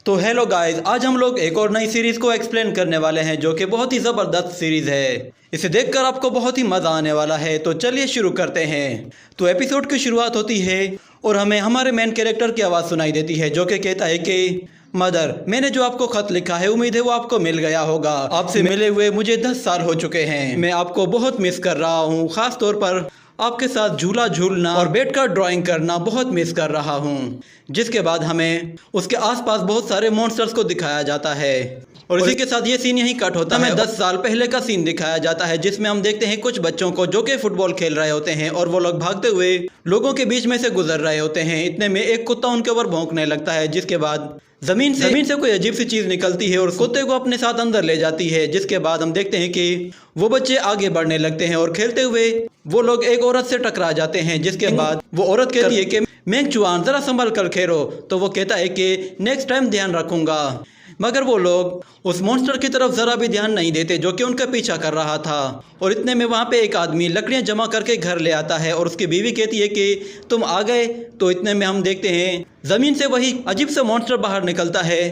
तो hello guys, आज हम लोग एक और नई सीरीज को एक्सप्लेन करने वाले हैं जो कि बहुत ही ज़बरदस्त सीरीज है। इसे देखकर आपको बहुत ही मज़ा आने वाला है। तो चलिए शुरू करते हैं। तो एपिसोड की शुरुआत होती है और हमें हमारे मेन कैरेक्टर की आवाज़ सुनाई देती है जो कि कहता है कि मदर, मैंने जो आपको खत लिखा है उम्मीद है वो आपको मिल गया होगा। आपसे मिले हुए मुझे 10 साल हो चुके हैं। मैं आपको बहुत मिस कर रहा हूँ, खास तौर पर आपके साथ झूला झूलना और बैठकर ड्राइंग करना बहुत मिस कर रहा हूँ। जिसके बाद हमें उसके आसपास बहुत सारे मॉन्स्टर्स को दिखाया जाता है और इसी के साथ ये सीन यहीं कट होता है। हमें 10 साल पहले का सीन दिखाया जाता है जिसमें हम देखते हैं कुछ बच्चों को जो कि फुटबॉल खेल रहे होते हैं और वो लोग भागते हुए लोगों के बीच में से गुजर रहे होते हैं। इतने में एक कुत्ता उनके ऊपर भौंकने लगता है, जिसके बाद जमीन से कोई अजीब सी चीज निकलती है और कुत्ते को अपने साथ अंदर ले जाती है। जिसके बाद हम देखते हैं कि वो बच्चे आगे बढ़ने लगते हैं और खेलते हुए वो लोग एक औरत से टकरा जाते हैं। जिसके बाद वो औरत कहती है कि मेंगचुआन जरा संभल कर खेलो। तो वो कहता है कि नेक्स्ट टाइम ध्यान रखूंगा। मगर वो लोग उस मॉन्स्टर की तरफ ज़रा भी ध्यान नहीं देते जो कि उनका पीछा कर रहा था। और इतने में वहाँ पे एक आदमी लकड़ियाँ जमा करके घर ले आता है और उसकी बीवी कहती है कि तुम आ गए। तो इतने में हम देखते हैं ज़मीन से वही अजीब सा मॉन्स्टर बाहर निकलता है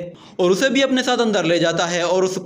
और उसे भी अपने साथ अंदर ले जाता है। और उस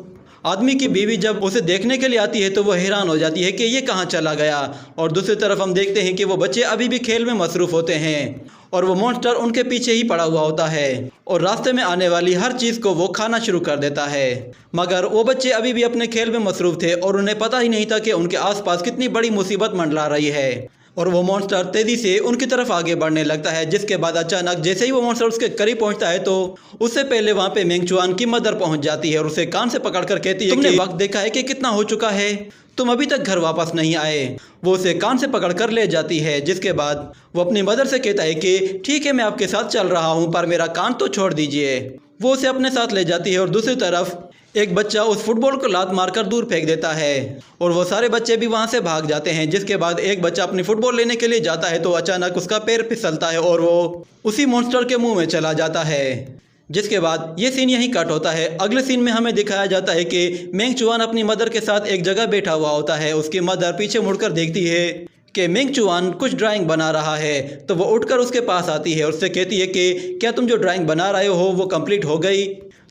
आदमी की बीवी जब उसे देखने के लिए आती है तो वो हैरान हो जाती है कि ये कहाँ चला गया। और दूसरी तरफ हम देखते हैं कि वो बच्चे अभी भी खेल में मसरूफ़ होते हैं और वो मॉन्स्टर उनके पीछे ही पड़ा हुआ होता है और रास्ते में आने वाली हर चीज़ को वो खाना शुरू कर देता है। मगर वो बच्चे अभी भी अपने खेल में मसरूफ़ थे और उन्हें पता ही नहीं था कि उनके आसपास कितनी बड़ी मुसीबत मंडरा रही है। और वो मॉन्स्टर तेज़ी से उनकी तरफ आगे बढ़ने लगता है। जिसके बाद अचानक जैसे ही वो मॉन्स्टर उसके करीब पहुंचता है तो उससे पहले वहां पे मेंगचुआन की मदर पहुंच जाती है और उसे कान से पकड़कर कहती है तुमने वक्त देखा है कि कितना हो चुका है, तुम अभी तक घर वापस नहीं आए। वो उसे कान से पकड़कर ले जाती है। जिसके बाद वो अपनी मदर से कहता है कि ठीक है, मैं आपके साथ चल रहा हूँ पर मेरा कान तो छोड़ दीजिए। वो उसे अपने साथ ले जाती है और दूसरी तरफ एक बच्चा उस फुटबॉल को लात मारकर दूर फेंक देता है और वो सारे बच्चे भी वहां से भाग जाते हैं। जिसके बाद एक बच्चा अपनी फुटबॉल लेने के लिए जाता है तो अचानक उसका पैर फिसलता है और वो उसी मॉन्स्टर के मुंह में चला जाता है। जिसके बाद ये सीन यहीं कट होता है। अगले सीन में हमें दिखाया जाता है कि मेंगचुआन अपनी मदर के साथ एक जगह बैठा हुआ होता है। उसकी मदर पीछे मुड़कर देखती है कि मेंगचुआन कुछ ड्राइंग बना रहा है। तो वो उठकर उसके पास आती है और उससे कहती है कि क्या तुम जो ड्राइंग बना रहे हो वो कंप्लीट हो गई।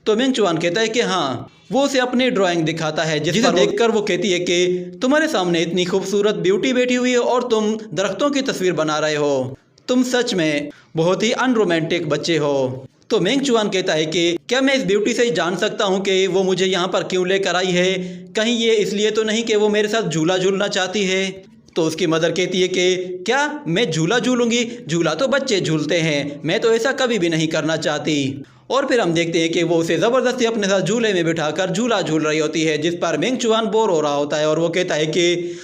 तो मेंगचुआन कहता है कि हाँ। वो उसे अपनी ड्राइंग दिखाता है जिसे देखकर वो कहती है कि तुम्हारे सामने इतनी खूबसूरत ब्यूटी बैठी हुई है और तुम दरख्तों की तस्वीर बना रहे हो। तुम सच में बहुत ही अनरोमांटिक बच्चे हो। तो मेंगचुआन कहता है कि क्या मैं इस ब्यूटी से ही जान सकता हूँ कि वो मुझे यहाँ पर क्यों लेकर आई है, कहीं ये इसलिए तो नहीं कि वो मेरे साथ झूला झूलना चाहती है। तो उसकी मदर कहती है कि क्या मैं झूला झूलूंगी, झूला तो बच्चे झूलते हैं, मैं तो ऐसा कभी भी नहीं करना चाहती। और फिर हम देखते हैं कि वो उसे ज़बरदस्ती अपने साथ झूले में बिठाकर झूला झूल रही होती है, जिस पर मेंगचुआन बोर हो रहा होता है और वो कहता है कि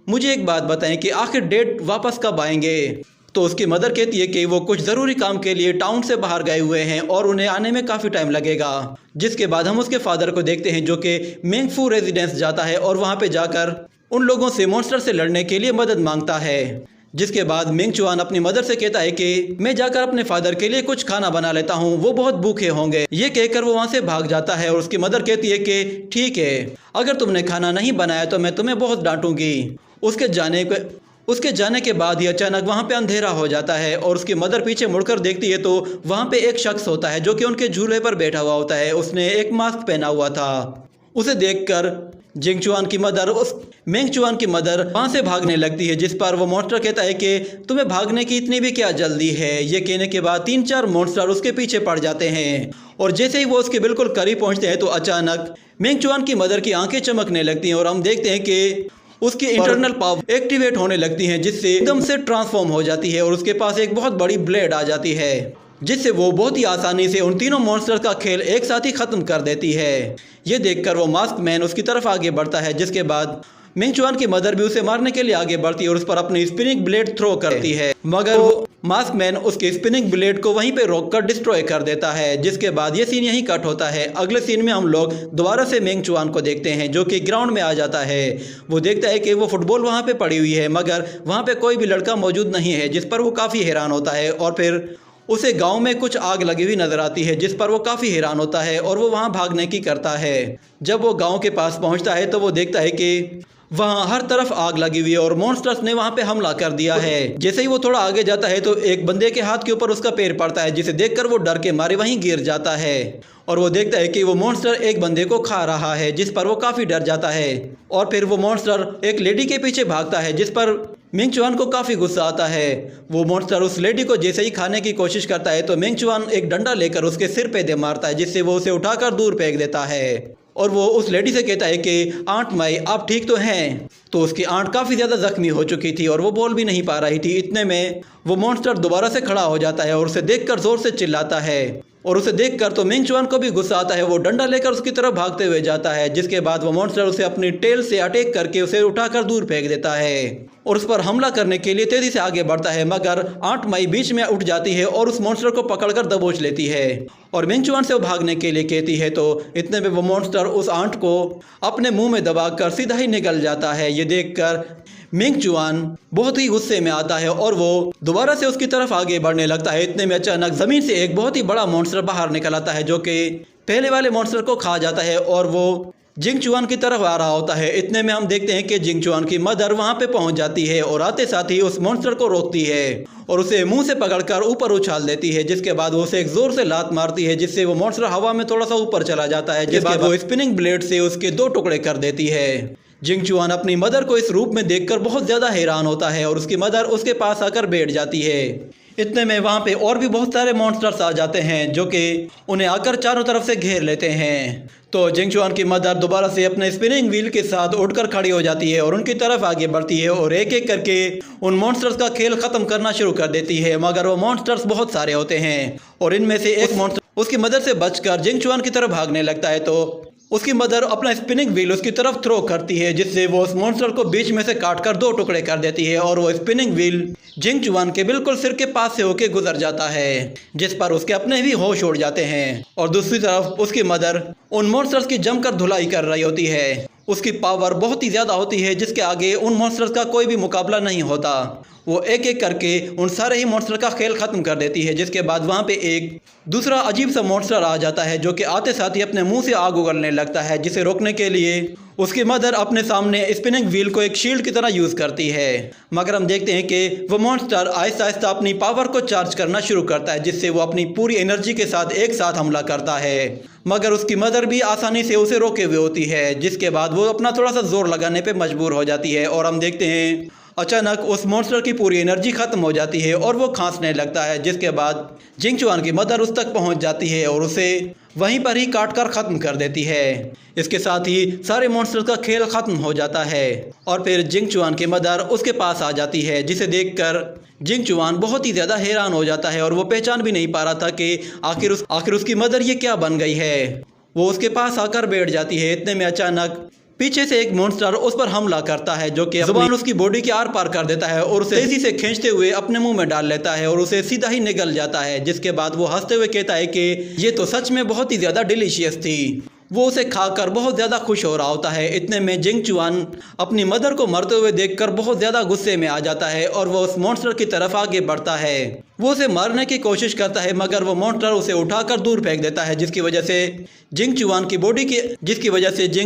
मुझे एक बात बताएं कि आखिर डेड वापस कब आएंगे। तो उसकी मदर कहती है कि वो कुछ ज़रूरी काम के लिए टाउन से बाहर गए हुए हैं और उन्हें आने में काफ़ी टाइम लगेगा। जिसके बाद हम उसके फादर को देखते हैं जो कि मेंगफू रेजिडेंस जाता है और वहाँ पे जाकर उन लोगों से मॉन्स्टर से लड़ने के लिए मदद मांगता है। जिसके बाद मेंगचुआन अपनी मदर से कहता है कि मैं जाकर अपने फादर के लिए कुछ खाना बना लेता हूँ, वो बहुत भूखे होंगे। ये कहकर वो वहाँ से भाग जाता है और उसकी मदर कहती है कि ठीक है, अगर तुमने खाना नहीं बनाया तो मैं तुम्हें बहुत डांटूंगी। उसके जाने के बाद ही अचानक वहाँ पे अंधेरा हो जाता है और उसकी मदर पीछे मुड़कर देखती है तो वहाँ पे एक शख्स होता है जो कि उनके झूले पर बैठा हुआ होता है। उसने एक मास्क पहना हुआ था। उसे देखकर मेंगचुआन की मदर वहाँ से भागने लगती है, जिस पर वो मॉन्स्टर कहता है कि तुम्हें भागने की इतनी भी क्या जल्दी है। ये कहने के बाद 3-4 मॉन्स्टर उसके पीछे पड़ जाते हैं और जैसे ही वो उसके बिल्कुल करीब पहुँचते हैं तो अचानक मेंगचुआन की मदर की आंखें चमकने लगती हैं और हम देखते हैं कि उसकी इंटरनल पावर एक्टिवेट होने लगती हैं, जिससे एकदम से ट्रांसफॉर्म हो जाती है और उसके पास एक बहुत बड़ी ब्लेड आ जाती है, जिससे वो बहुत ही आसानी से उन तीनों मॉन्स्टर्स का खेल एक साथ ही ख़त्म कर देती है। ये देखकर वो मास्क मैन उसकी तरफ आगे बढ़ता है। जिसके बाद मेंगचुआन की मदर भी उसे मारने के लिए आगे बढ़ती है और उस पर अपनी स्पिनिंग ब्लेड थ्रो करती है, मगर वो मास्क मैन उसके स्पिनिंग ब्लेड को वहीं पे रोककर डिस्ट्रॉय कर देता है। जिसके बाद ये सीन यहीं कट होता है। अगले सीन में हम लोग दोबारा से मेंगचुआन को देखते हैं जो कि ग्राउंड में आ जाता है। वो देखता है कि वो फुटबॉल वहाँ पे पड़ी हुई है मगर वहाँ पे कोई भी लड़का मौजूद नहीं है, जिस पर वो काफ़ी हैरान होता है। और फिर उसे गांव में कुछ आग लगी हुई नजर आती है, जिस पर वो काफ़ी हैरान होता है और वो वहाँ भागने की करता है। जब वो गांव के पास पहुँचता है तो वो देखता है कि वहाँ हर तरफ आग लगी हुई है और मॉन्स्टर्स ने वहाँ पे हमला कर दिया है। जैसे ही वो थोड़ा आगे जाता है तो एक बंदे के हाथ के ऊपर उसका पैर पड़ता है, जिसे देखकर वो डर के मारे वहीं गिर जाता है और वो देखता है कि वो मॉन्स्टर एक बंदे को खा रहा है, जिस पर वो काफ़ी डर जाता है। और फिर वो मॉन्स्टर एक लेडी के पीछे भागता है, जिस पर मिंग चुआन को काफ़ी गुस्सा आता है। वो मॉन्स्टर उस लेडी को जैसे ही खाने की कोशिश करता है तो मिंग चुआन एक डंडा लेकर उसके सिर पे दे मारता है, जिससे वो उसे उठाकर दूर फेंक देता है। और वो उस लेडी से कहता है कि आंट माई, आप ठीक तो हैं? तो उसकी आंट काफ़ी ज़्यादा जख्मी हो चुकी थी और वो बोल भी नहीं पा रही थी। इतने में वो मॉन्स्टर दोबारा से खड़ा हो जाता है और उसे देखकर ज़ोर से चिल्लाता है और उसे देखकर तो मिंग चुआन को भी गुस्सा आता है। वो डंडा लेकर उसकी तरफ भागते हुए जाता है, जिसके बाद वो मॉन्स्टर उसे अपनी टेल से अटैक करके उसे उठाकर दूर फेंक देता है और उस पर हमला करने के लिए तेजी से आगे बढ़ता है। मगर आंट माई बीच में उठ जाती है और उस मॉन्स्टर को पकड़कर दबोच लेती है और मिंग चुआन से वो भागने के लिए कहती है। तो इतने में वो मॉन्स्टर उस आंट को अपने मुंह में दबाकर सीधा ही निकल जाता है। ये देखकर मिंग चुआन बहुत ही गुस्से में आता है और वो दोबारा से उसकी तरफ आगे बढ़ने लगता है। इतने में अचानक जमीन से एक बहुत ही बड़ा मॉन्स्टर बाहर निकल आता है, जो कि पहले वाले मॉन्स्टर को खा जाता है और वो जिंग चुआन की तरफ आ रहा होता है। इतने में हम देखते हैं कि जिंग चुआन की मदर वहां पे पहुंच जाती है और आते साथ ही उस मॉन्स्टर को रोकती है और उसे मुंह से पकड़कर ऊपर उछाल देती है, जिसके बाद वो उसे एक जोर से लात मारती है, जिससे वो मॉन्स्टर हवा में थोड़ा सा ऊपर चला जाता है, जिसके बाद वो स्पिनिंग ब्लेड से उसके 2 टुकड़े कर देती है। जिंग चुआन अपनी मदर को इस रूप में देखकर बहुत ज़्यादा हैरान होता है और उसकी मदर उसके पास आकर बैठ जाती है। इतने में वहाँ पे और भी बहुत सारे मॉन्स्टर्स आ जाते हैं, जो कि उन्हें आकर चारों तरफ से घेर लेते हैं। तो जिंग चुआन की मदर दोबारा से अपने स्पिनिंग व्हील के साथ उठकर खड़ी हो जाती है और उनकी तरफ आगे बढ़ती है और एक एक करके उन मॉन्स्टर्स का खेल ख़त्म करना शुरू कर देती है। मगर वो मॉन्स्टर्स बहुत सारे होते हैं और इनमें से एक मॉन्स्टर उसकी मदर से बचकर जिंग चुआन की तरफ भागने लगता है। तो उसकी मदर अपना स्पिनिंग व्हील उसकी तरफ थ्रो करती है, जिससे वो उस मॉन्स्टर को बीच में से काटकर 2 टुकड़े कर देती है और वो स्पिनिंग व्हील जिंग चुआन के बिल्कुल सिर के पास से होके गुजर जाता है, जिस पर उसके अपने भी होश उड़ जाते हैं। और दूसरी तरफ उसकी मदर उन मॉन्स्टर्स की जमकर धुलाई कर रही होती है। उसकी पावर बहुत ही ज़्यादा होती है, जिसके आगे उन मॉन्स्टर्स का कोई भी मुकाबला नहीं होता। वो एक एक करके उन सारे ही मॉन्स्टर का खेल ख़त्म कर देती है, जिसके बाद वहाँ पे एक दूसरा अजीब सा मॉन्स्टर आ जाता है, जो कि आते साथ ही अपने मुंह से आग उगलने लगता है, जिसे रोकने के लिए उसकी मदर अपने सामने स्पिनिंग व्हील को एक शील्ड की तरह यूज़ करती है। मगर हम देखते हैं कि वो मॉन्स्टर आहिस्ता आहिस्ता अपनी पावर को चार्ज करना शुरू करता है, जिससे वो अपनी पूरी एनर्जी के साथ एक साथ हमला करता है। मगर उसकी मदर भी आसानी से उसे रोके हुए होती है, जिसके बाद वो अपना थोड़ा सा जोर लगाने पे मजबूर हो जाती है और हम देखते हैं अचानक उस मॉन्स्टर की पूरी एनर्जी खत्म हो जाती है और वो खांसने लगता है, जिसके बाद जिंग चुआन की मदर उस तक पहुंच जाती है और उसे वहीं पर ही काट कर ख़त्म कर देती है। इसके साथ ही सारे मॉन्स्टर का खेल ख़त्म हो जाता है और फिर जिंग चुआन की मदर उसके पास आ जाती है, जिसे देखकर जिंग चुआन बहुत ही ज़्यादा हैरान हो जाता है और वो पहचान भी नहीं पा रहा था कि आखिर उसकी मदर ये क्या बन गई है। वो उसके पास आकर बैठ जाती है। इतने में अचानक पीछे से एक मॉन्स्टर उस पर हमला करता है, जो कि जुबान उसकी बॉडी के आर पार कर देता है और उसे तेजी से खींचते हुए अपने मुंह में डाल लेता है और उसे सीधा ही निगल जाता है। जिसके बाद वो हंसते हुए कहता है कि ये तो सच में बहुत ही ज़्यादा डिलीशियस थी। वो उसे खाकर बहुत ज़्यादा खुश हो रहा होता है। इतने में जिंग चुआन अपनी मदर को मरते हुए देखकर बहुत ज़्यादा गुस्से में आ जाता है और वो उस मॉन्स्टर की तरफ आगे बढ़ता है। वो उसे मारने की कोशिश करता है, मगर वो मॉन्स्टर उसे उठाकर दूर फेंक देता है, जिसकी वजह से जिंग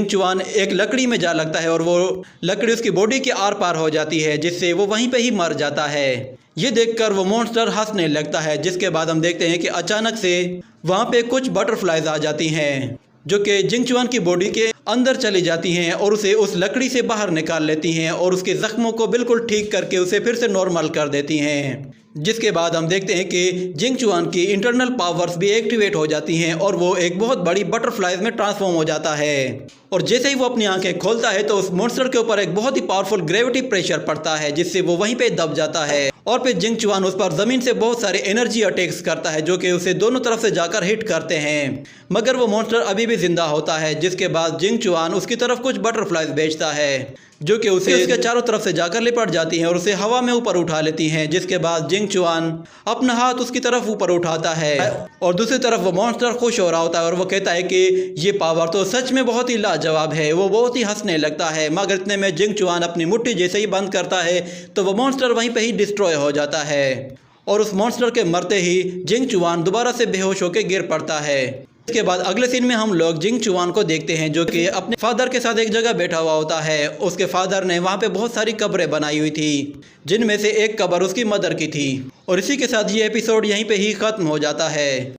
चुआन एक लकड़ी में जा लगता है और वो लकड़ी उसकी बॉडी के आर पार हो जाती है, जिससे वो वहीं पे ही मर जाता है। ये देखकर वो मॉन्स्टर हंसने लगता है। जिसके बाद हम देखते हैं कि अचानक से वहाँ पे कुछ बटरफ्लाइज आ जाती हैं, जो कि जिंग चुआन की बॉडी के अंदर चली जाती हैं और उसे उस लकड़ी से बाहर निकाल लेती हैं और उसके ज़ख्मों को बिल्कुल ठीक करके उसे फिर से नॉर्मल कर देती हैं। जिसके बाद हम देखते हैं कि जिंग चुआन की इंटरनल पावर्स भी एक्टिवेट हो जाती हैं और वो एक बहुत बड़ी बटरफ्लाइज में ट्रांसफॉर्म हो जाता है। और जैसे ही वो अपनी आंखें खोलता है तो उस मॉन्स्टर के ऊपर एक बहुत ही पावरफुल ग्रेविटी प्रेशर पड़ता है, जिससे वो वहीं पे दब जाता है और फिर जिंग चुआन उस पर ज़मीन से बहुत सारे एनर्जी अटैक्स करता है, जो कि उसे दोनों तरफ से जाकर हिट करते हैं। मगर वो मॉन्स्टर अभी भी जिंदा होता है। जिसके बाद जिंग चुआन उसकी तरफ कुछ बटरफ्लाइज भेजता है, जो कि उसे उसके चारों तरफ से जाकर लिपट जाती हैं और उसे हवा में ऊपर उठा लेती हैं। जिसके बाद जिंग चुआन अपना हाथ उसकी तरफ ऊपर उठाता है और दूसरी तरफ वो मॉन्स्टर खुश हो रहा होता है और वो कहता है कि ये पावर तो सच में बहुत ही लाजवाब है। वो बहुत ही हंसने लगता है, मगर इतने में जिंग चुआन अपनी मुट्ठी जैसे ही बंद करता है तो वो मॉन्स्टर वहीं पे ही डिस्ट्रॉय हो जाता है और उस मॉन्स्टर के मरते ही जिंग चुआन दोबारा से बेहोश होकर गिर पड़ता है। इसके बाद अगले सीन में हम लोग जिंग चुआन को देखते हैं, जो कि अपने फादर के साथ एक जगह बैठा हुआ होता है। उसके फादर ने वहाँ पे बहुत सारी कब्रें बनाई हुई थी, जिनमें से एक कब्र उसकी मदर की थी। और इसी के साथ ये एपिसोड यहीं पे ही खत्म हो जाता है।